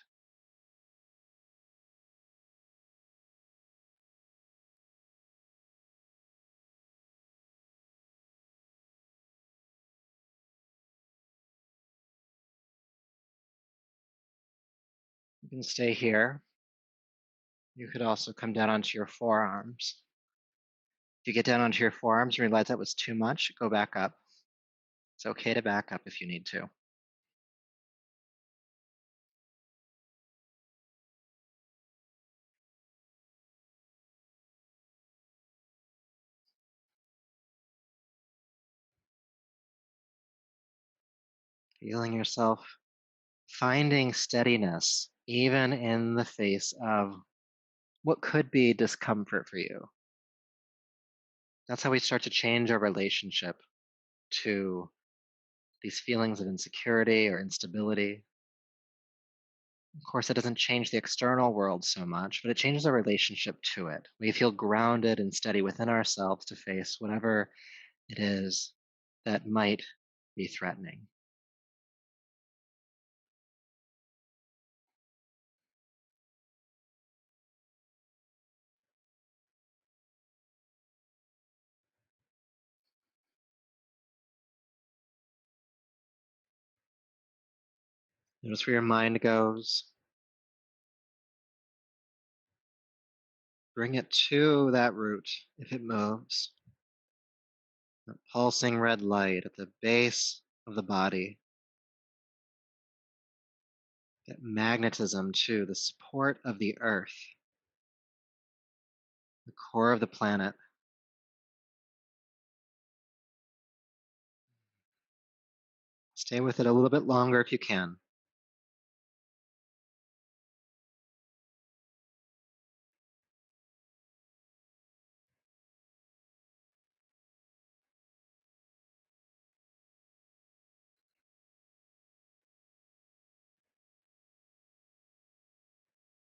You can stay here. You could also come down onto your forearms. If you get down onto your forearms and realize that was too much, go back up. It's okay to back up if you need to. Feeling yourself, finding steadiness, even in the face of what could be discomfort for you. That's how we start to change our relationship to these feelings of insecurity or instability. Of course, it doesn't change the external world so much, but it changes our relationship to it. We feel grounded and steady within ourselves to face whatever it is that might be threatening. Notice where your mind goes. Bring it to that root if it moves. That pulsing red light at the base of the body. That magnetism to the support of the earth, the core of the planet. Stay with it a little bit longer if you can.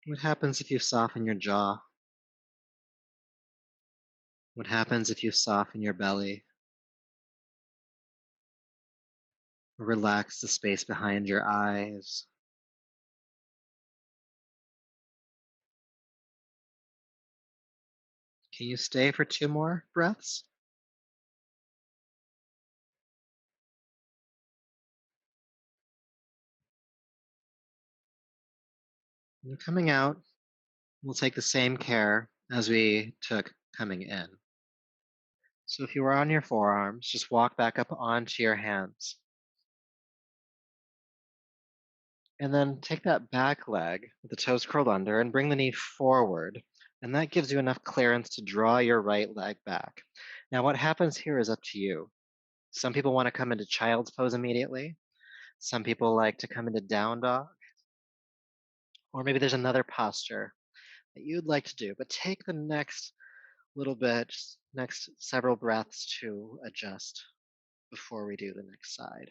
What happens if you soften your jaw? What happens if you soften your belly? Relax the space behind your eyes. Can you stay for 2 more breaths? And coming out, we'll take the same care as we took coming in. So if you were on your forearms, just walk back up onto your hands. And then take that back leg with the toes curled under and bring the knee forward. And that gives you enough clearance to draw your right leg back. Now, what happens here is up to you. Some people want to come into child's pose immediately. Some people like to come into down dog. Or maybe there's another posture that you'd like to do. But take the next little bit, next several breaths to adjust before we do the next side.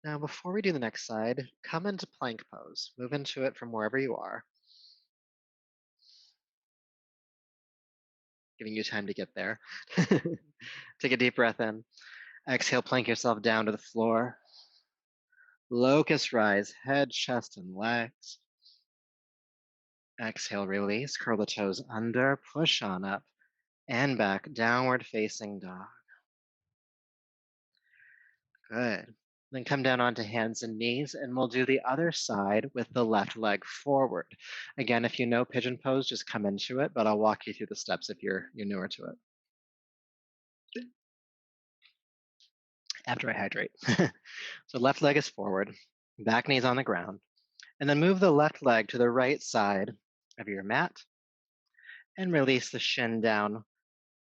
Now, before we do the next side, come into plank pose. Move into it from wherever you are, giving you time to get there. Take a deep breath in. Exhale, plank yourself down to the floor. Locust rise, head, chest, and legs. Exhale, release. Curl the toes under, push on up, and back, downward facing dog. Good. Then come down onto hands and knees, and we'll do the other side with the left leg forward. Again, if you know pigeon pose, just come into it, but I'll walk you through the steps if you're newer to it. After I hydrate. So left leg is forward, back knee's on the ground, and then move the left leg to the right side of your mat and release the shin down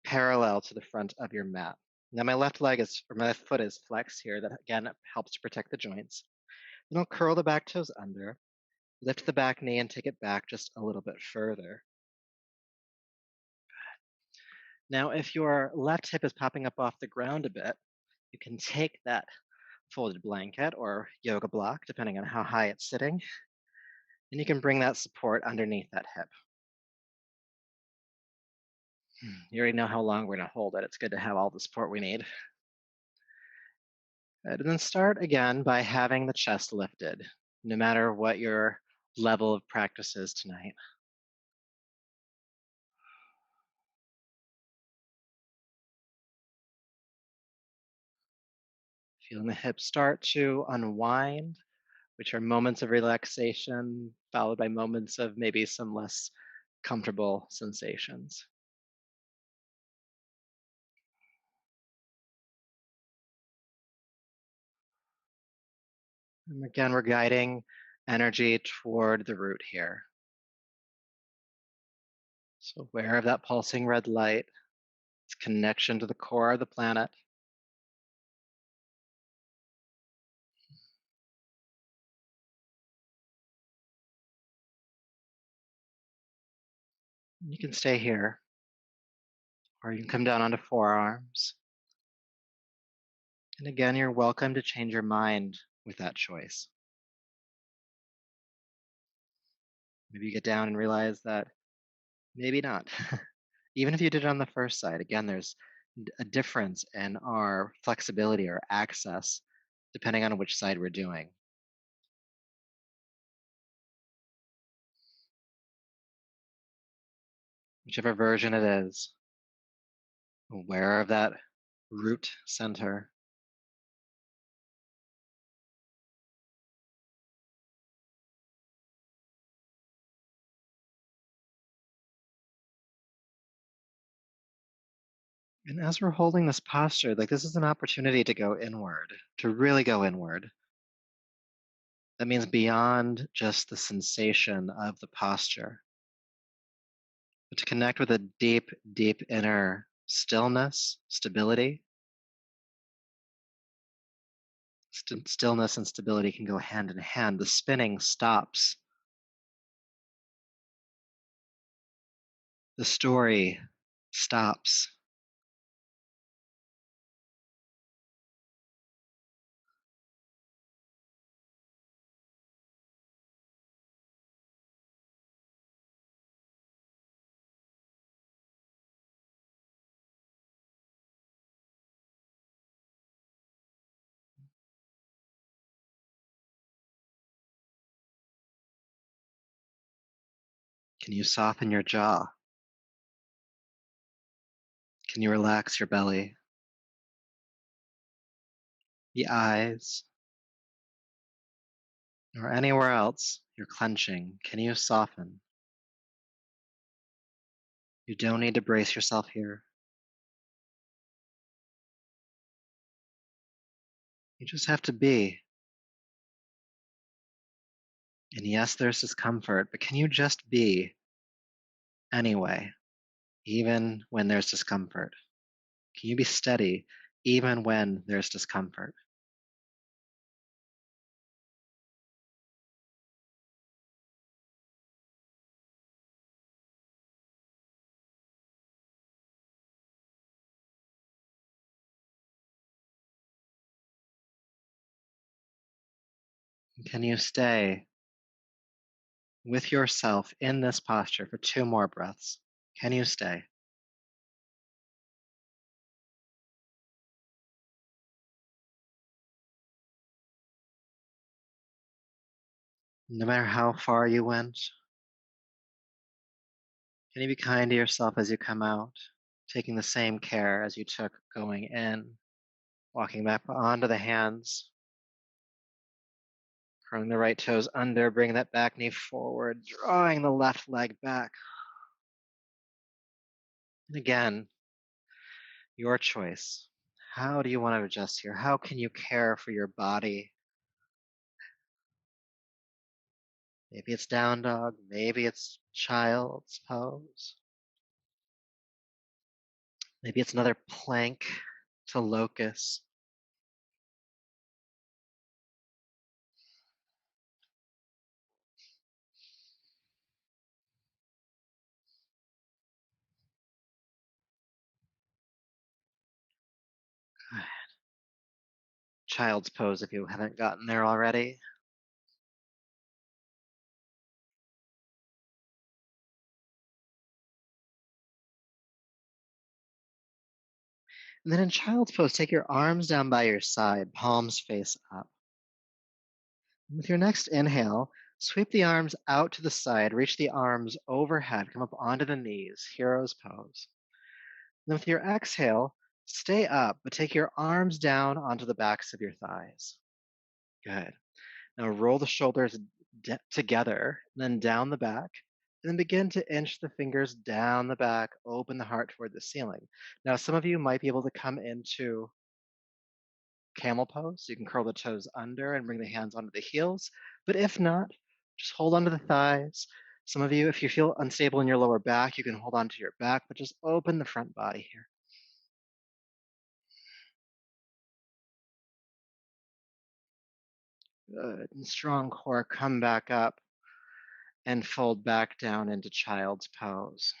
parallel to the front of your mat. Now my my foot is flexed here. That again helps to protect the joints. Then I'll curl the back toes under, lift the back knee and take it back just a little bit further. Now, if your left hip is popping up off the ground a bit, you can take that folded blanket or yoga block, depending on how high it's sitting, and you can bring that support underneath that hip. You already know how long we're going to hold it. It's good to have all the support we need. Good. And then start again by having the chest lifted, no matter what your level of practice is tonight. Feeling the hips start to unwind, which are moments of relaxation, followed by moments of maybe some less comfortable sensations. And again, we're guiding energy toward the root here. So aware of that pulsing red light, its connection to the core of the planet. You can stay here, or you can come down onto forearms. And again, you're welcome to change your mind with that choice. Maybe you get down and realize that maybe not. Even if you did it on the first side, again, there's a difference in our flexibility or access depending on which side we're doing. Whichever version it is, aware of that root center. And as we're holding this posture, like this is an opportunity to go inward, to really go inward. That means beyond just the sensation of the posture. but to connect with a deep, deep inner stillness, stability. Stillness and stability can go hand in hand. The spinning stops. The story stops. Can you soften your jaw? Can you relax your belly? The eyes, or anywhere else you're clenching, can you soften? You don't need to brace yourself here. You just have to be. And yes, there's discomfort, but can you just be anyway, even when there's discomfort? Can you be steady even when there's discomfort? Can you stay with yourself in this posture for 2 more breaths? Can you stay? No matter how far you went, can you be kind to yourself as you come out, taking the same care as you took going in, walking back onto the hands, curling the right toes under, bringing that back knee forward, drawing the left leg back. And again, your choice. How do you want to adjust here? How can you care for your body? Maybe it's down dog, maybe it's child's pose. Maybe it's another plank to locust. Child's pose if you haven't gotten there already. And then in child's pose, take your arms down by your side, palms face up. With your next inhale, sweep the arms out to the side, reach the arms overhead, come up onto the knees, hero's pose. And with your exhale, stay up, but take your arms down onto the backs of your thighs. Good. Now roll the shoulders together, then down the back, and then begin to inch the fingers down the back, open the heart toward the ceiling. Now, some of you might be able to come into camel pose. You can curl the toes under and bring the hands onto the heels. But if not, just hold onto the thighs. Some of you, if you feel unstable in your lower back, you can hold onto your back, but just open the front body here. Good. And strong core, come back up and fold back down into child's pose.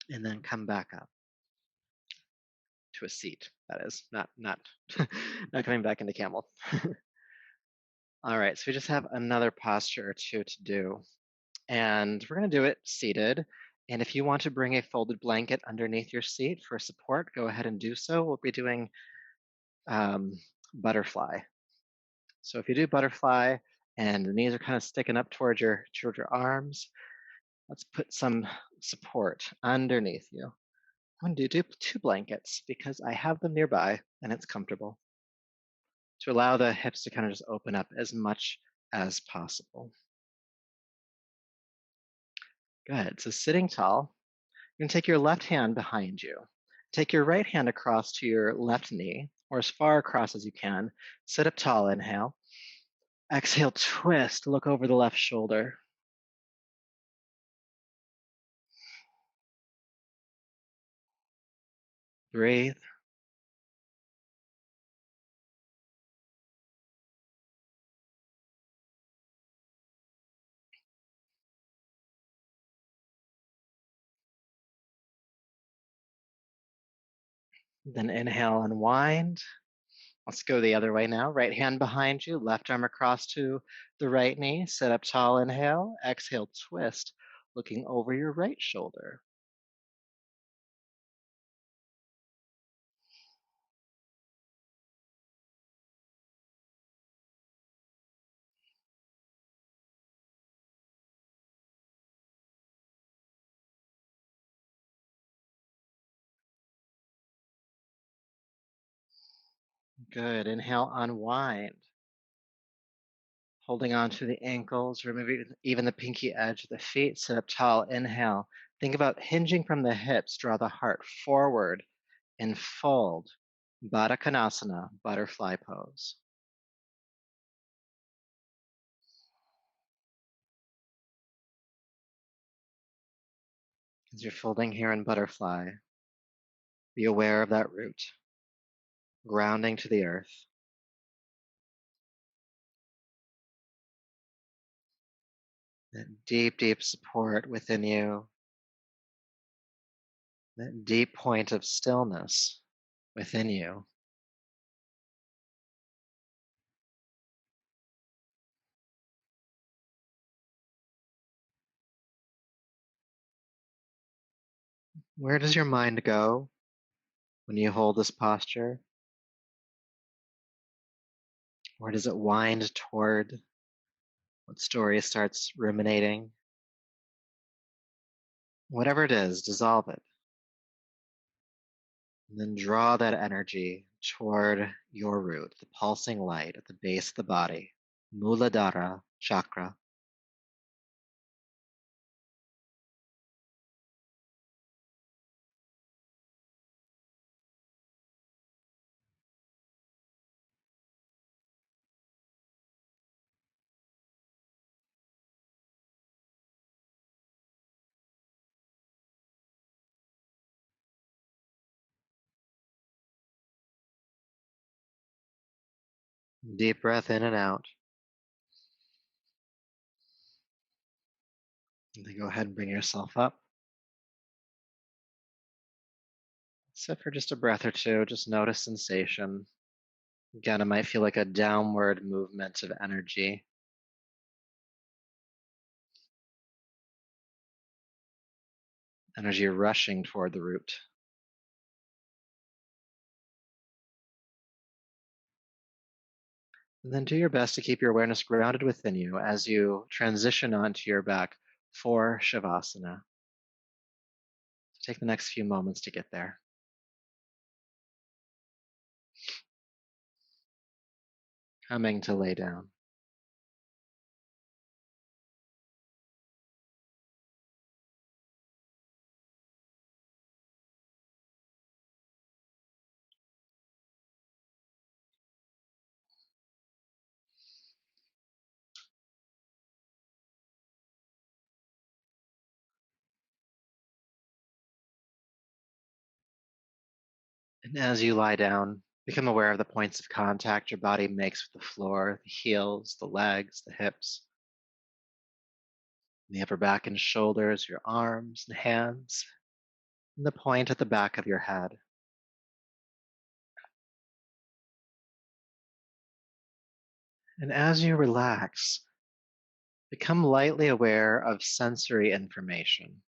And then come back up to a seat. That is not not coming back into camel. All right, so we just have another posture or two to do, and we're going to do it seated. And if you want to bring a folded blanket underneath your seat for support, go ahead and do so. We'll be doing butterfly. So if you do butterfly and the knees are kind of sticking up towards your arms, let's put some support underneath you. I'm going to do 2 blankets because I have them nearby and it's comfortable to allow the hips to kind of just open up as much as possible. Good. So sitting tall, you're going to take your left hand behind you Take your right hand across to your left knee, or as far across as you can. Sit up tall, inhale. Exhale, twist, look over the left shoulder. Breathe. Then inhale, unwind. Let's go the other way now. Right hand behind you, left arm across to the right knee. Sit up tall, inhale. Exhale, twist, looking over your right shoulder. Good. Inhale, unwind. Holding on to the ankles, removing even the pinky edge of the feet. Sit up tall, inhale. Think about hinging from the hips. Draw the heart forward and fold. Baddha Konasana, butterfly pose. As you're folding here in butterfly, be aware of that root, grounding to the earth. That deep, deep support within you, that deep point of stillness within you. Where does your mind go when you hold this posture? Where does it wind toward? What story starts ruminating? Whatever it is, dissolve it. And then draw that energy toward your root, the pulsing light at the base of the body, Muladhara chakra. Deep breath in and out. And then go ahead and bring yourself up. Sit for just a breath or two. Just notice sensation. Again, it might feel like a downward movement of energy. Energy rushing toward the root. And then do your best to keep your awareness grounded within you as you transition onto your back for Shavasana. Take the next few moments to get there. Coming to lay down. And as you lie down, become aware of the points of contact your body makes with the floor, the heels, the legs, the hips, the upper back and shoulders, your arms and hands, and the point at the back of your head. And as you relax, become lightly aware of sensory information: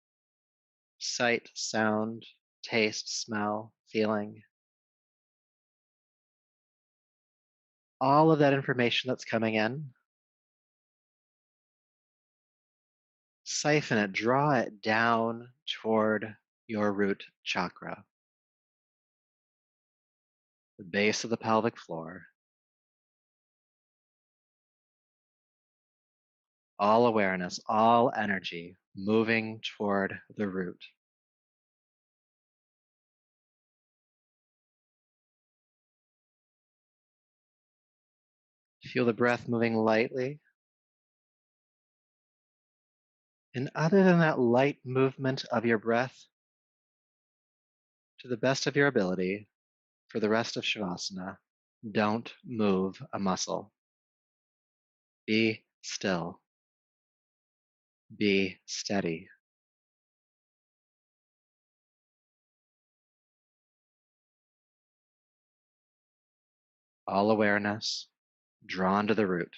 sight, sound, taste, smell, feeling. All of that information that's coming in, siphon it, draw it down toward your root chakra, the base of the pelvic floor. All awareness, all energy moving toward the root. Feel the breath moving lightly. And other than that light movement of your breath, to the best of your ability, for the rest of Shavasana, don't move a muscle. Be still. Be steady. All awareness drawn to the root.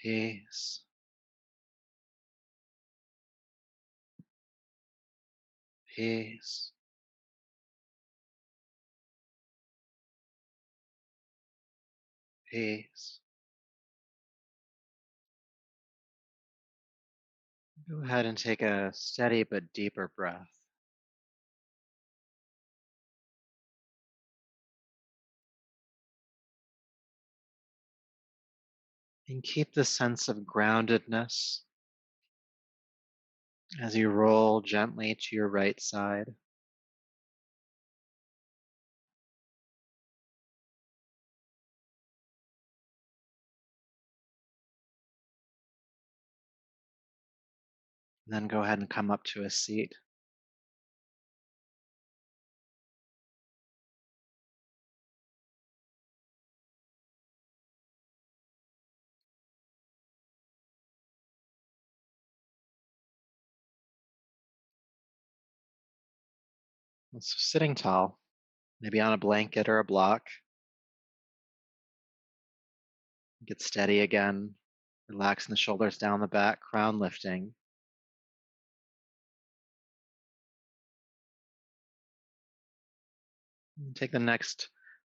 Peace. Peace. Peace. Go ahead and take a steady but deeper breath. And keep the sense of groundedness as you roll gently to your right side. And then go ahead and come up to a seat. So sitting tall, maybe on a blanket or a block. Get steady again. Relaxing the shoulders down the back, crown lifting. And take the next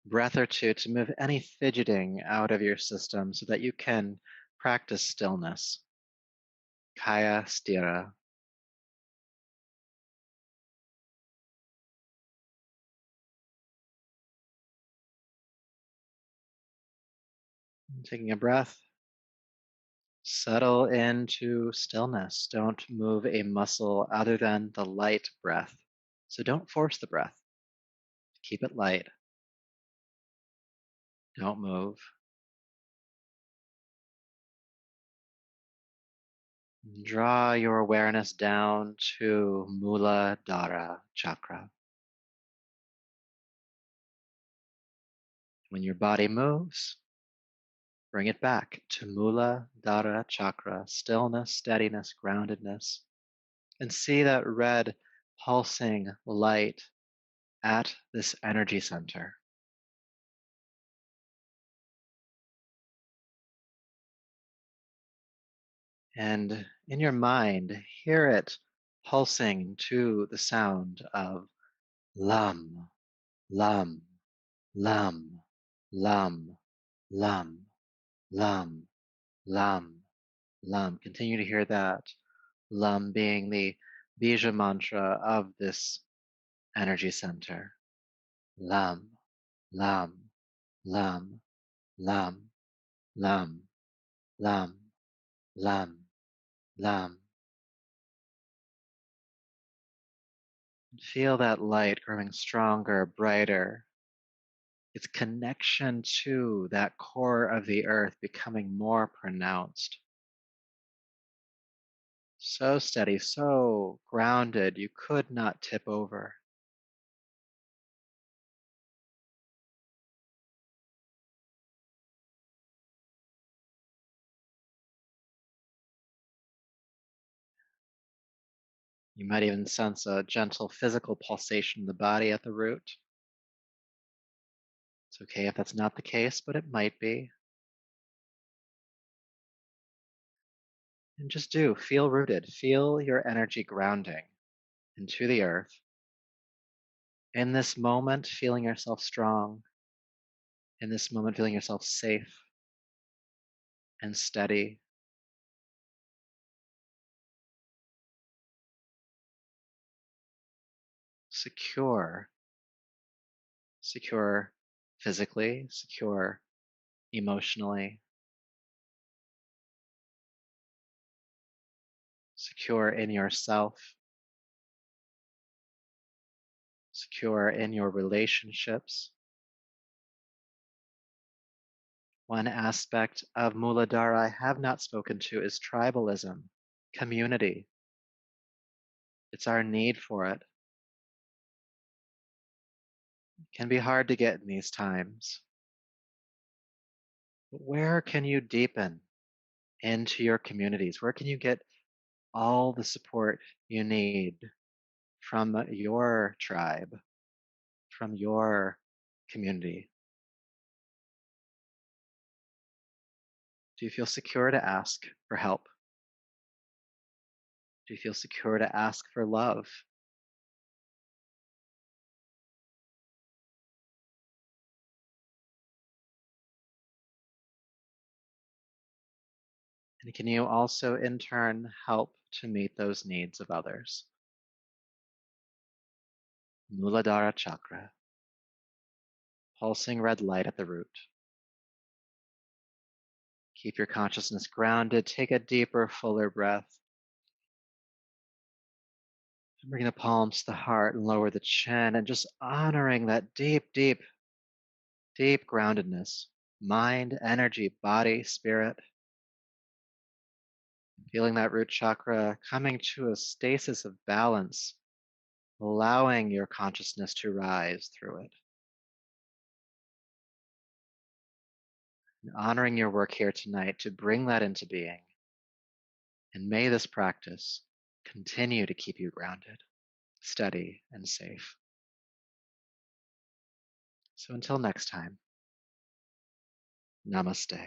breath or two to move any fidgeting out of your system so that you can practice stillness. Kaya stira. Taking a breath, settle into stillness. Don't move a muscle other than the light breath. So don't force the breath. Keep it light. Don't move. Draw your awareness down to Muladhara chakra. When your body moves, bring it back to Muladhara chakra, stillness, steadiness, groundedness, and see that red pulsing light at this energy center. And in your mind, hear it pulsing to the sound of Lam, Lam, Lam, Lam, Lam, Lam, Lam, Lam. Continue to hear that. Lam being the Bija mantra of this energy center. Lam, Lam, Lam, Lam, Lam, Lam, Lam, Lam. Feel that light growing stronger, brighter. Its connection to that core of the earth becoming more pronounced. So steady, so grounded, you could not tip over. You might even sense a gentle physical pulsation in the body at the root. It's okay if that's not the case, but it might be. And just feel rooted, feel your energy grounding into the earth. In this moment, feeling yourself strong. In this moment, feeling yourself safe and steady. Secure. Secure physically, secure emotionally, secure in yourself, secure in your relationships. One aspect of Muladhara I have not spoken to is tribalism, community. It's our need for it. It can be hard to get in these times. But where can you deepen into your communities? Where can you get all the support you need from your tribe, from your community? Do you feel secure to ask for help? Do you feel secure to ask for love? And can you also, in turn, help to meet those needs of others? Muladhara chakra, pulsing red light at the root. Keep your consciousness grounded. Take a deeper, fuller breath. Bring the palms to the heart and lower the chin, and just honoring that deep, deep, deep groundedness. Mind, energy, body, spirit. Feeling that root chakra coming to a stasis of balance, allowing your consciousness to rise through it. And honoring your work here tonight to bring that into being. And may this practice continue to keep you grounded, steady, and safe. So until next time, namaste.